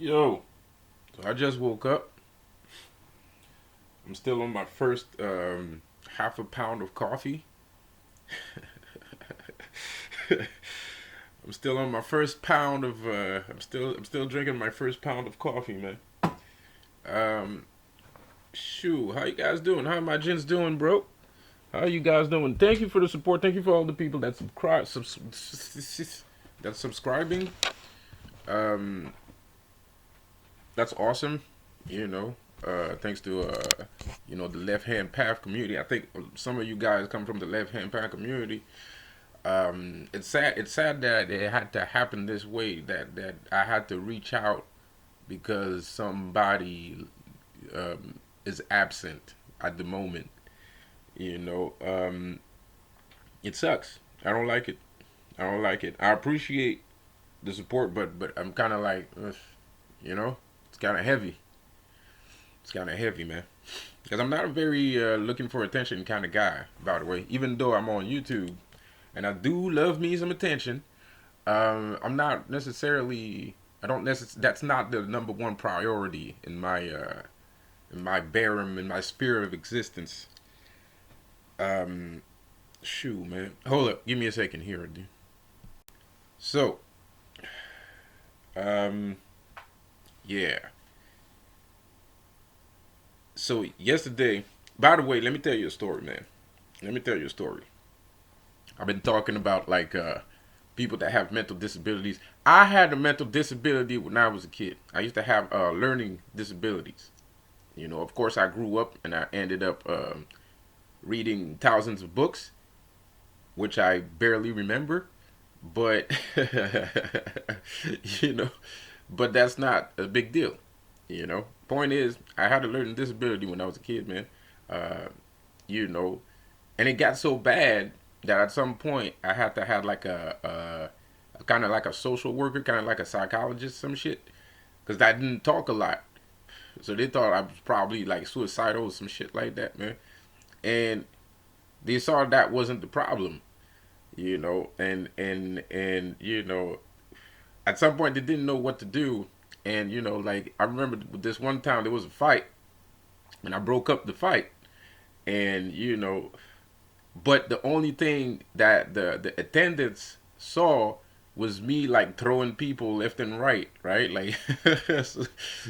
Yo, so I just woke up. I'm still on my first half a pound of coffee. I'm still on my first pound of. I'm still drinking my first pound of coffee, man. Um, Shoo, how you guys doing? How my gents doing, bro? How you guys doing? Thank you for the support. Thank you for all the people that that's subscribing. Um, that's awesome. You know, thanks to the left hand path community. I think some of you guys come from the left hand path community. It's sad. It's sad that it had to happen this way. That I had to reach out because somebody is absent at the moment. You know, it sucks. I don't like it. I don't like it. I appreciate the support, but I'm kind of like, ugh, it's kind of heavy. It's kind of heavy, man. Because I'm not a very looking for attention kind of guy, by the way. Even though I'm on YouTube and I do love me some attention, I'm not necessarily. I don't necessarily. That's not the number one priority in my barum in my sphere of existence. Um, Shoo, man. Hold up. Give me a second here, dude. So, um, yeah. So yesterday, by the way, let me tell you a story, man. Let me tell you a story. I've been talking about like people that have mental disabilities. I had a mental disability when I was a kid. I used to have learning disabilities. Of course, I grew up and I ended up reading thousands of books, which I barely remember. But you know, but that's not a big deal. Point is, I had a learning disability when I was a kid, man. Uh, you know, and it got so bad that at some point I had to have like a kind of like a social worker, kind of like a psychologist, some shit, because I didn't talk a lot. So they thought I was probably like suicidal or some shit like that, man. And they saw that wasn't the problem, and at some point they didn't know what to do. And like I remember this one time there was a fight, and I broke up the fight, and but the only thing that the attendants saw was me like throwing people left and right, like so,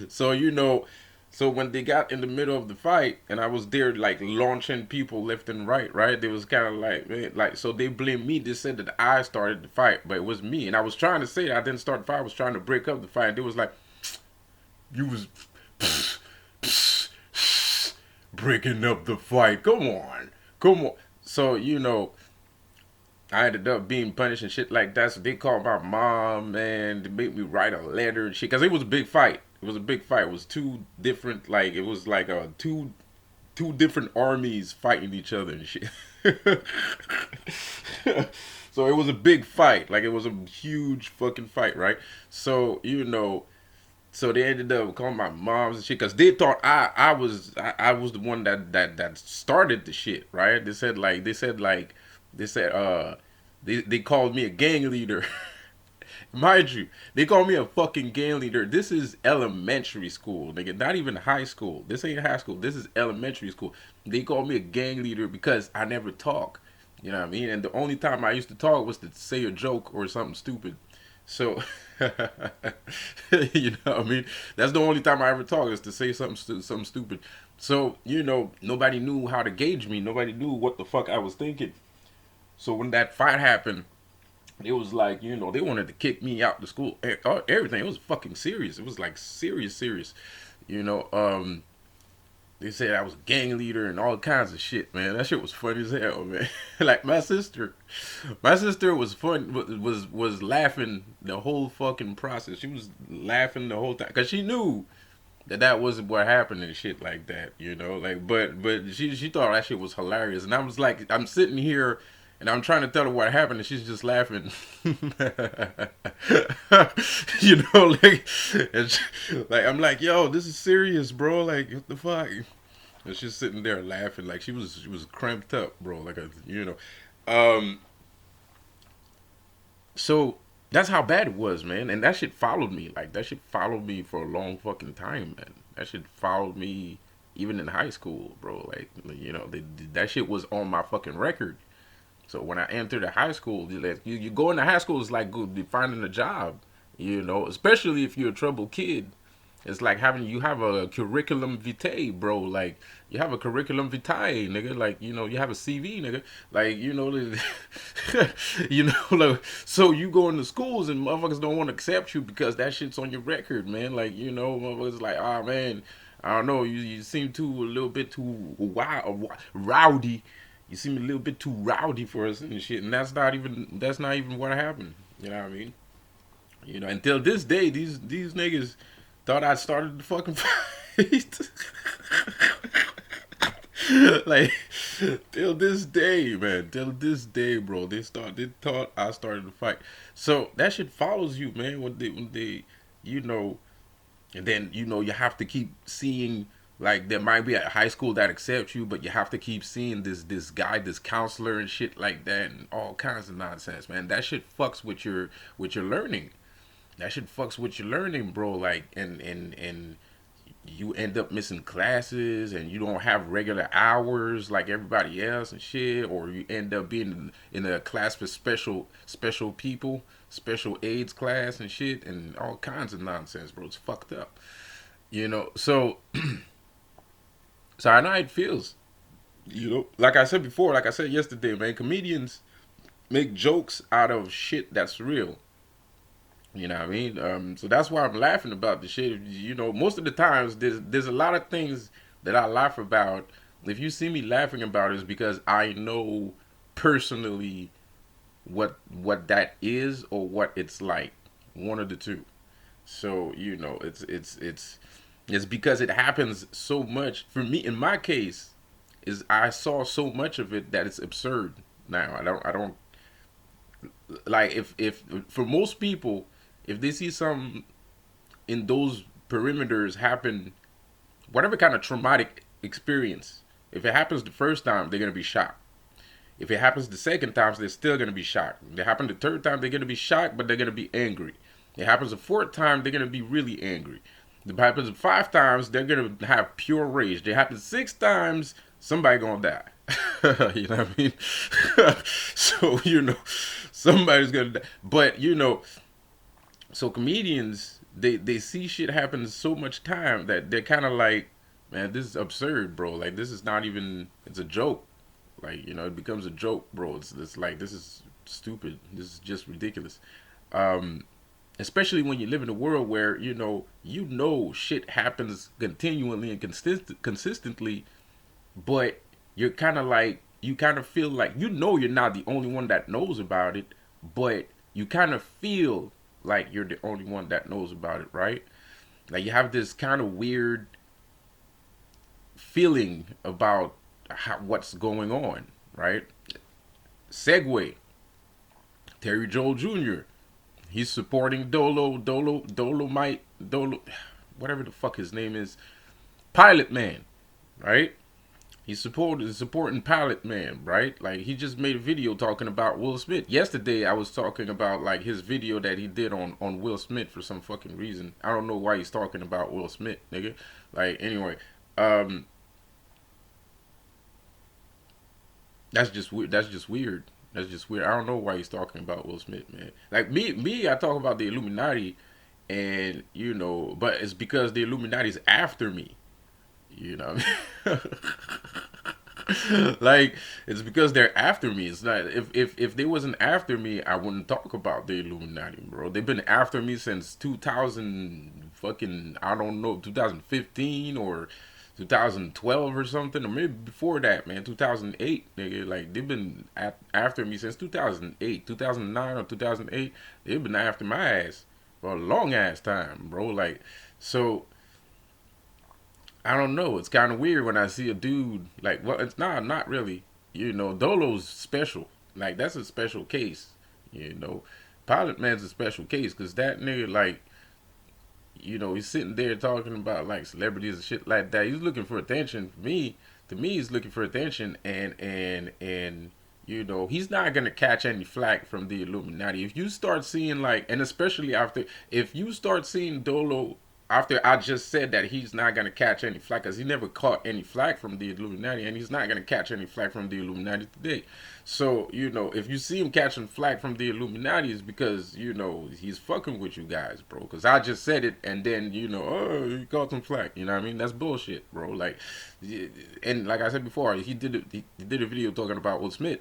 so so when they got in the middle of the fight and I was there like launching people left and right, they was kind of like, man, like, so they blamed me. They said that I started the fight, but it was me, and I was trying to say I didn't start the fight. I was trying to break up the fight, and they was like, you was breaking up the fight. Come on, come on. So I ended up being punished and shit like that. So they called my mom and they made me write a letter and shit. Cause it was a big fight. It was a big fight. It was two different, like, it was like two different armies fighting each other and shit. So it was a big fight. Like, it was a huge fucking fight, right? So so they ended up calling my moms and shit because they thought I was the one that started the shit, right? They said they called me a gang leader. Mind you, they call me a fucking gang leader. This is elementary school, nigga. Not even high school. This ain't high school. This is elementary school. They call me a gang leader because I never talk. You know what I mean? And the only time I used to talk was to say a joke or something stupid. So, you know what I mean? That's the only time I ever talk is to say something stupid. So, nobody knew how to gauge me. Nobody knew what the fuck I was thinking. So when that fight happened, it was like, they wanted to kick me out the school. Everything. It was fucking serious. It was like serious, serious. You know, um, they said I was a gang leader and all kinds of shit, man. That shit was funny as hell, man. Like my sister was fun, was laughing the whole fucking process. She was laughing the whole time because she knew that wasn't what happened and shit like that, Like, but she thought that shit was hilarious, and I was like, I'm sitting here and I'm trying to tell her what happened, and she's just laughing. Like, like I'm like, yo, this is serious, bro. Like, what the fuck? And she's sitting there laughing, like she was cramped up, bro. Like a. Um. So That's how bad it was, man. And that shit followed me. Like that shit followed me for a long fucking time, man. That shit followed me even in high school, bro. Like that shit was on my fucking record. So when I entered the high school, you go into high school, it's like good finding a job, especially if you're a troubled kid. It's like you have a curriculum vitae, bro. Like you have a curriculum vitae, nigga. Like you have a CV, nigga. Like like, so you go into schools and motherfuckers don't want to accept you because that shit's on your record, man. Like motherfuckers like, ah, man, I don't know, you seem a little bit too wild, rowdy. You seem a little bit too rowdy for us and shit, and that's not even what happened. You know what I mean? Until this day, these niggas thought I started the fucking fight. Like till this day, man. Till this day, bro. They thought I started the fight. So that shit follows you, man. When they, you know, and then you have to keep seeing. Like there might be a high school that accepts you, but you have to keep seeing this guy, this counselor and shit like that, and all kinds of nonsense, man. That shit fucks with your learning. That shit fucks with your learning, bro. Like and you end up missing classes and you don't have regular hours like everybody else and shit, or you end up being in a class for special people, special aids class and shit, and all kinds of nonsense, bro. It's fucked up. So so I know how it feels. Like I said before, like I said yesterday, man, comedians make jokes out of shit that's real. You know what I mean? So that's why I'm laughing about the shit. Most of the times there's a lot of things that I laugh about. If you see me laughing about it, it's because I know personally what that is or what it's like. One of the two. So it's because it happens so much. For me, in my case, is I saw so much of it that it's absurd. Now I don't like if for most people, if they see something in those perimeters happen, whatever kind of traumatic experience, if it happens the first time, they're gonna be shocked. If it happens the second time, they're still gonna be shocked. If it happens the third time, they're gonna be shocked, but they're gonna be angry. If it happens the fourth time, they're gonna be really angry. If it happens 5 times, they're gonna have pure rage. If it happens 6 times, somebody gonna die. You know what I mean? So somebody's gonna die. But so comedians, they see shit happen so much time that they're kind of like, man, this is absurd, bro. Like this is not even. It's a joke. Like it becomes a joke, bro. It's like this is stupid. This is just ridiculous. Um, Especially when you live in a world where shit happens continually and consistently, but you're kind of like you kind of feel like you're not the only one that knows about it, but you kind of feel like you're the only one that knows about it, right? Like you have this kind of weird feeling about what's going on, right? Segue. Terry Joel Jr. He's supporting Dolo, whatever the fuck his name is, Pilot Man, right? He's supporting Pilot Man, right? Like he just made a video talking about Will Smith. Yesterday I was talking about like his video that he did on Will Smith for some fucking reason. I don't know why he's talking about Will Smith, nigga. Like anyway, um, that's just weird. That's just weird. That's just weird. I don't know why he's talking about Will Smith, man. Like me, I talk about the Illuminati, and but it's because the Illuminati's after me. You know, like it's because they're after me. It's not if they wasn't after me, I wouldn't talk about the Illuminati, bro. They've been after me since 2000 fucking I don't know 2015 or 2012 or something, or maybe before that, man. 2008, nigga. Like they've been after me since 2008, 2009 or 2008. They've been after my ass for a long ass time, bro. Like so. I don't know. It's kind of weird when I see a dude like, well, it's not really. Dolo's special. Like that's a special case. Pilot Man's a special case because that nigga like, he's sitting there talking about like celebrities and shit like that. He's looking for attention. To me, he's looking for attention, and you know, he's not gonna catch any flack from the Illuminati. If you start seeing like, and especially after, if you start seeing Dolo after I just said that he's not gonna catch any flack, because he never caught any flack from the Illuminati, and he's not gonna catch any flack from the Illuminati today. So you know, if you see him catching flack from the Illuminati, is because you know he's fucking with you guys, bro. Because I just said it, and then you know, oh, he caught some flack. You know what I mean? That's bullshit, bro. Like, and like I said before, he did a video talking about Will Smith.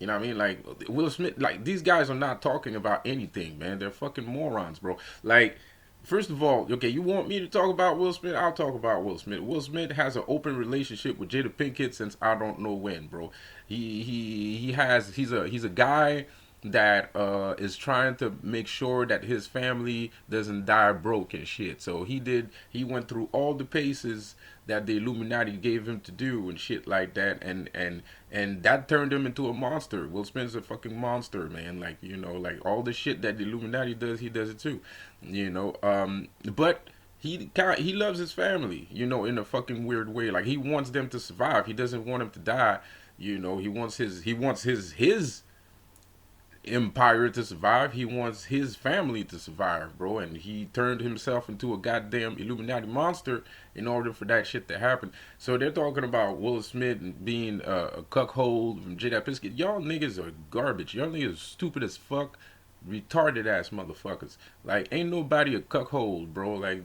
You know what I mean? Like Will Smith, like these guys are not talking about anything, man. They're fucking morons, bro. Like, first of all, okay, you want me to talk about Will Smith? I'll talk about Will Smith. Will Smith has an open relationship with Jada Pinkett since I don't know when, bro. He's a guy that is trying to make sure that his family doesn't die broke and shit. So he went through all the paces that the Illuminati gave him to do and shit like that, and that turned him into a monster. Will Smith's a fucking monster, man. Like, you know, like all the shit that the Illuminati does, he does it too. You know, but he loves his family, you know, in a fucking weird way. Like he wants them to survive. He doesn't want them to die. You know, he wants his empire to survive. He wants his family to survive, bro. And he turned himself into a goddamn Illuminati monster in order for that shit to happen. So they're talking about Will Smith being a cuckold from Jada Pinkett. Y'all niggas are garbage. Y'all niggas are stupid as fuck, retarded ass motherfuckers. Like, ain't nobody a cuckold, bro. Like,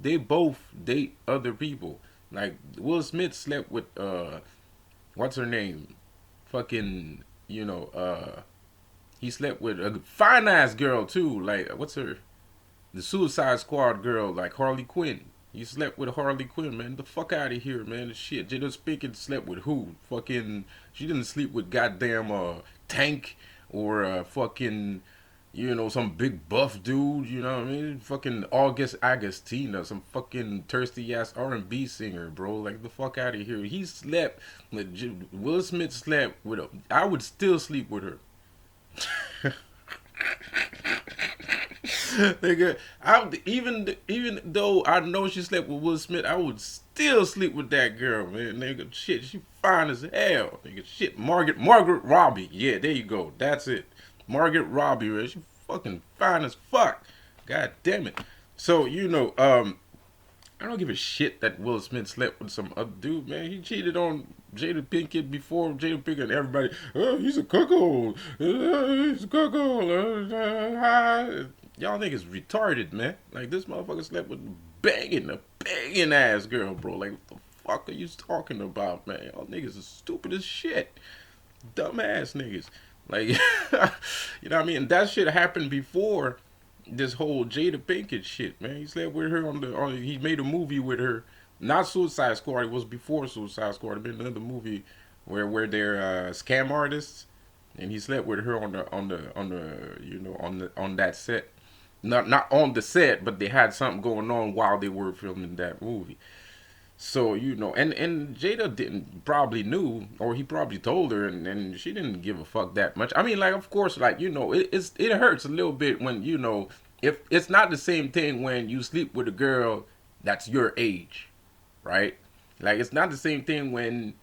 they both date other people. Like, Will Smith slept with what's her name? Fucking, you know, he slept with a fine ass girl too. Like, what's her? The Suicide Squad girl, like Harley Quinn. He slept with Harley Quinn, man. The fuck out of here, man. Shit, Jada Pinkett slept with who? Fucking, she didn't sleep with goddamn Tank or fucking, you know, some big buff dude. You know what I mean? Fucking August Agostina, some fucking thirsty ass R&B singer, bro. Like, the fuck out of here. He slept with Will Smith slept with a. I would still sleep with her. Nigga, even though I know she slept with Will Smith, I would still sleep with that girl, man. Nigga, shit, she fine as hell. Nigga, shit, Margaret Robbie. Yeah, there you go. That's it. Margaret Robbie, man. She fucking fine as fuck. God damn it. So, you know, I don't give a shit that Will Smith slept with some other dude, man. He cheated on Jada Pinkett before Jada Pinkett and everybody. Oh, he's a cuckold. He's a cuckold. Y'all niggas retarded, man. Like, this motherfucker slept with a banging ass girl, bro. Like, what the fuck are you talking about, man? Y'all niggas are stupid as shit. Dumbass niggas. Like, you know what I mean? And that shit happened before this whole Jada Pinkett shit, man. He slept with her he made a movie with her. Not Suicide Squad. It was before Suicide Squad. It been another movie where they're scam artists, and he slept with her on that set. Not on the set, but they had something going on while they were filming that movie. So, you know, and Jada didn't probably knew, or he probably told her, and she didn't give a fuck that much. I mean, like, of course, like, you know, it hurts a little bit when, you know, if it's not the same thing when you sleep with a girl that's your age, right? Like, it's not the same thing when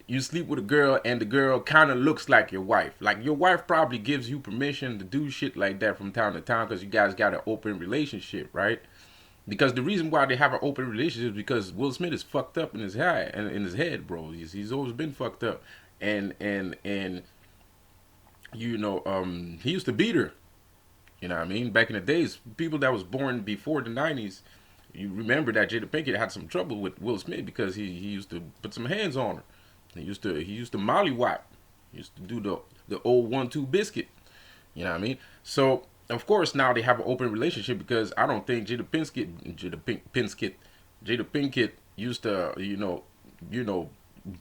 you sleep with a girl and the girl kind of looks like your wife. Like, your wife probably gives you permission to do shit like that from time to time because you guys got an open relationship, right? Because the reason why they have an open relationship is because Will Smith is fucked up in his head, bro. He's always been fucked up, and you know, he used to beat her. You know what I mean? Back in the days, people that was born before the '90s, you remember that Jada Pinkett had some trouble with Will Smith because he used to put some hands on her. He used to mollywop. He used to do the old 1-2 biscuit. You know what I mean? So of course now they have an open relationship because I don't think Jada Pinkett used to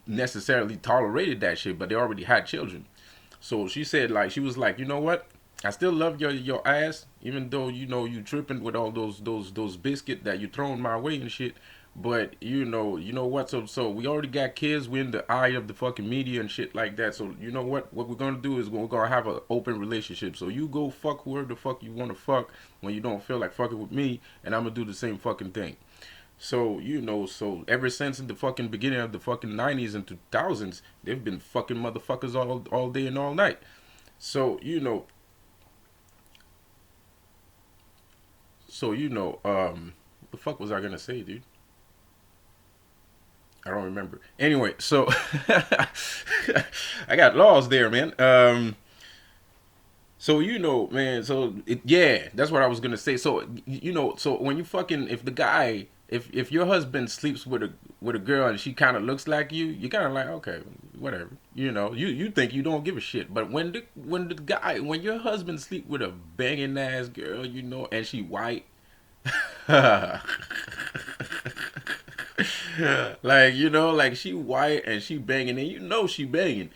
necessarily tolerated that shit, but they already had children. So she said, like, she was like, you know what? I still love your ass, even though you know you tripping with all those biscuit that you throwing my way and shit. But you know what? So we already got kids. We're in the eye of the fucking media and shit like that. So you know what? What we're gonna do is we're gonna have an open relationship. So you go fuck whoever the fuck you want to fuck when you don't feel like fucking with me, and I'm gonna do the same fucking thing. So, so ever since the fucking beginning of the fucking 90s and 2000s, they've been fucking motherfuckers all day and all night. So, what the fuck was I gonna say, dude? I don't remember. Anyway, so I got lost there, man. So man. So yeah, that's what I was gonna say. So so when you fucking if the guy if your husband sleeps with a girl and she kind of looks like you kind of like okay, whatever. You think you don't give a shit. But when your husband sleep with a banging ass girl, and she white, like like she white and she banging and she banging.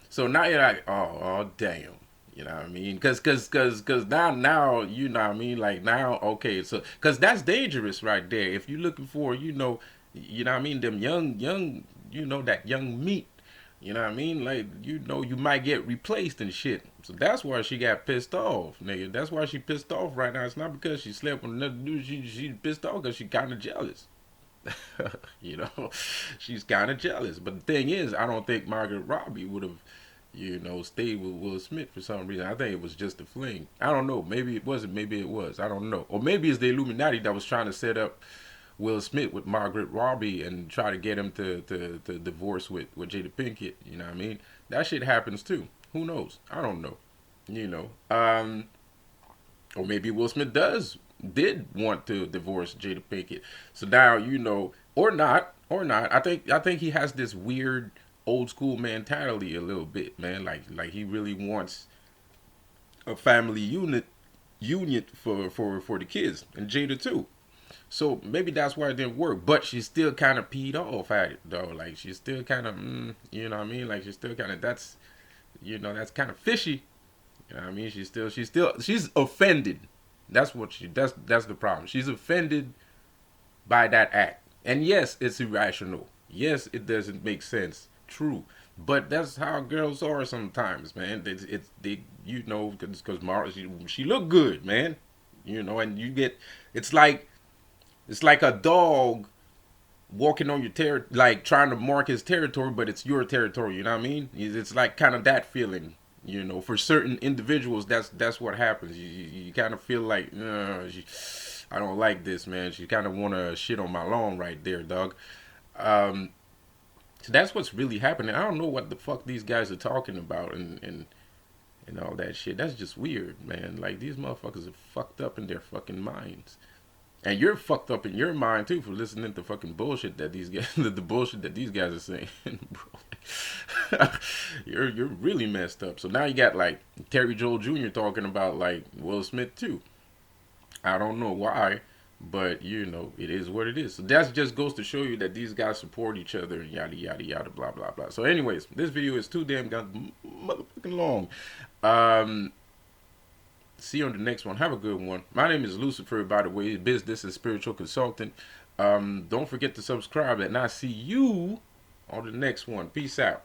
So now you're like, oh damn. You know what I mean? Cause now you know what I mean. Like now, okay, so cause that's dangerous right there. If you're looking for, you know what I mean, them young, that young meat. You know what I mean? Like you might get replaced and shit. So that's why she got pissed off, nigga. That's why she pissed off right now. It's not because she slept with another dude. She pissed off because she kind of jealous. you know, she's kind of jealous. But the thing is, I don't think Margaret Robbie would have, stayed with Will Smith for some reason. I think it was just a fling. I don't know. Maybe it wasn't. Maybe it was. I don't know. Or maybe it's the Illuminati that was trying to set up Will Smith with Margaret Robbie and try to get him to divorce with Jada Pinkett. You know what I mean? That shit happens too. Who knows? I don't know. You know. Or maybe Will Smith did want to divorce Jada Pinkett. So now or not. I think he has this weird old school mentality a little bit, man. Like he really wants a family union for the kids and Jada too. So maybe that's why it didn't work. But she's still kind of peed off at it though. Like she's still kind of, you know what I mean? Like she's still kind of that's kind of fishy. You know what I mean? She's offended. That's the problem. She's offended by that act. And yes, it's irrational. Yes, it doesn't make sense. True. But that's how girls are sometimes, man. It's they because Mara she look good, man. And you get it's like a dog walking on your like trying to mark his territory, but it's your territory. You know what I mean? It's like kind of that feeling. For certain individuals, that's what happens. You kind of feel like, I don't like this, man. She kind of want to shit on my lawn right there, dog. Um, so that's what's really happening. I don't know what the fuck these guys are talking about and all that shit. That's just weird, man. Like these motherfuckers are fucked up in their fucking minds. And you're fucked up in your mind too for listening to fucking bullshit that these guys, the bullshit that these guys are saying, bro. you're really messed up. So now you got like Terry Joel Jr. talking about like Will Smith too. I don't know why, but it is what it is. So that just goes to show you that these guys support each other and yada yada yada blah blah blah. So anyways, this video is too damn motherfucking long. See you on the next one. Have a good one. My name is Lucifer, by the way, business and spiritual consultant. Don't forget to subscribe, and I'll see you on the next one. Peace out.